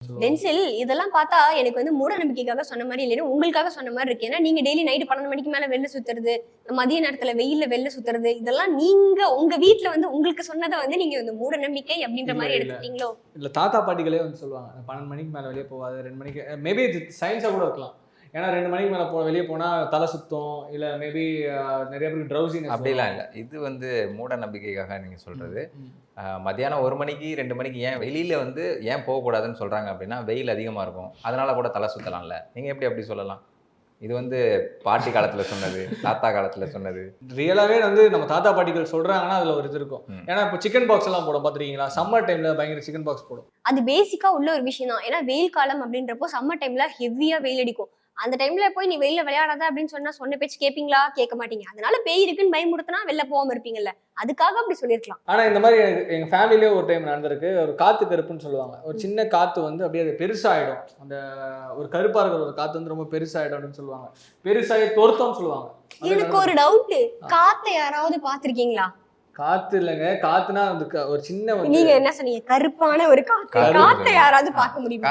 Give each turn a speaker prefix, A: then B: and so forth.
A: Tensile இதெல்லாம் பார்த்தா எனக்கு வந்து மூட நம்பிக்கைக்காக சொன்ன மாதிரி இல்லைன்னா உங்களுக்காக சொன்ன மாதிரி இருக்கு. ஏன்னா நீங்க டெய்லி நைட்டு 12 மணிக்கு மேல வெளில சுத்துறது, மதிய நேரத்துல வெயில்ல வெளில சுத்துறது, இதெல்லாம் நீங்க உங்க வீட்டுல வந்து உங்களுக்கு சொன்னதை வந்து நீங்க இந்த மூட நம்பிக்கை அப்படின்ற
B: இல்ல
A: மாதிரி
B: இல்ல
A: எடுத்துட்டீங்களோ?
B: இல்ல தாத்தா பாட்டிகளே வந்து சொல்லுவாங்க 12 மணிக்கு மேல வெளியே போகாது, 2 மணிக்கு மேபி இது சயின்ஸா கூட இருக்கலாம். ஏன்னா 2 மணிக்கு மேல வெளியே போனா தலை சுத்தம், இல்ல மேபி நிறைய பேருக்கு ட்ரௌசினஸ்
C: அப்படிலாம் இல்ல. இது வந்து மூட நம்பிக்கைக்காக நீங்க சொல்றது. மத்தியானம் 1 மணிக்கு 2 மணிக்கு ஏன் வெளியில வந்து ஏன் போகக்கூடாதுன்னு சொல்றாங்க அப்படின்னா, வெயில் அதிகமா இருக்கும். அதனால கூட தலை சுத்தலாம்ல. நீங்க எப்படி அப்படி சொல்லலாம்? இது வந்து பாட்டி காலத்துல சொன்னது, தாத்தா காலத்துல சொன்னது.
B: ரியலாவே வந்து நம்ம தாத்தா பாட்டிகள் சொல்றாங்கன்னா அதுல ஒரு இது இருக்கும். ஏன்னா இப்போ சிக்கன் பாக்ஸ் எல்லாம் போடும் பாத்துருக்கீங்களா? சம்மர் டைம்ல பயங்கர சிக்கன் பாக்ஸ் போடும்.
A: அது பேசிக்கா உள்ள ஒரு விஷயம் தான். ஏன்னா வெயில் காலம் அப்படின்றப்போ சம்மர் டைம்ல ஹெவியா வெயில் அடிக்கும். அந்த டைம்ல போய் நீ வெளியில விளையாடாத அப்படின்னு சொன்னா சொன்ன பேச்சு கேட்பீங்களா? கேட்க மாட்டீங்க. அதனால பேய் இருக்குன்னு பயமுறுத்தினா வெளில போகாம இருப்பீங்கல்ல. அதுக்காக அப்படி சொல்லியிருக்கலாம்.
B: ஆனா இந்த மாதிரி எங்க ஃபேமிலியே ஒரு டைம் நடந்திருக்கு. ஒரு காத்து கருப்புன்னு சொல்லுவாங்க. ஒரு சின்ன காத்து வந்து அப்படியே அது பெருசாயிடும். அந்த ஒரு கருப்பா இருக்கிற ஒரு காத்து வந்து ரொம்ப பெருசாயிடும் அப்படின்னு சொல்லுவாங்க. பெருசாகி தொருத்தம்னு சொல்லுவாங்க.
A: எனக்கு ஒரு டவுட். காத்தை யாராவது பாத்திருக்கீங்களா?
B: காத்து இல்லைங்க. காத்துனா அந்த ஒரு சின்ன
A: நீங்க என்ன சொன்னீங்க? கருப்பான ஒரு காத்து. காத்தை யாராவது பார்க்க முடியுமா?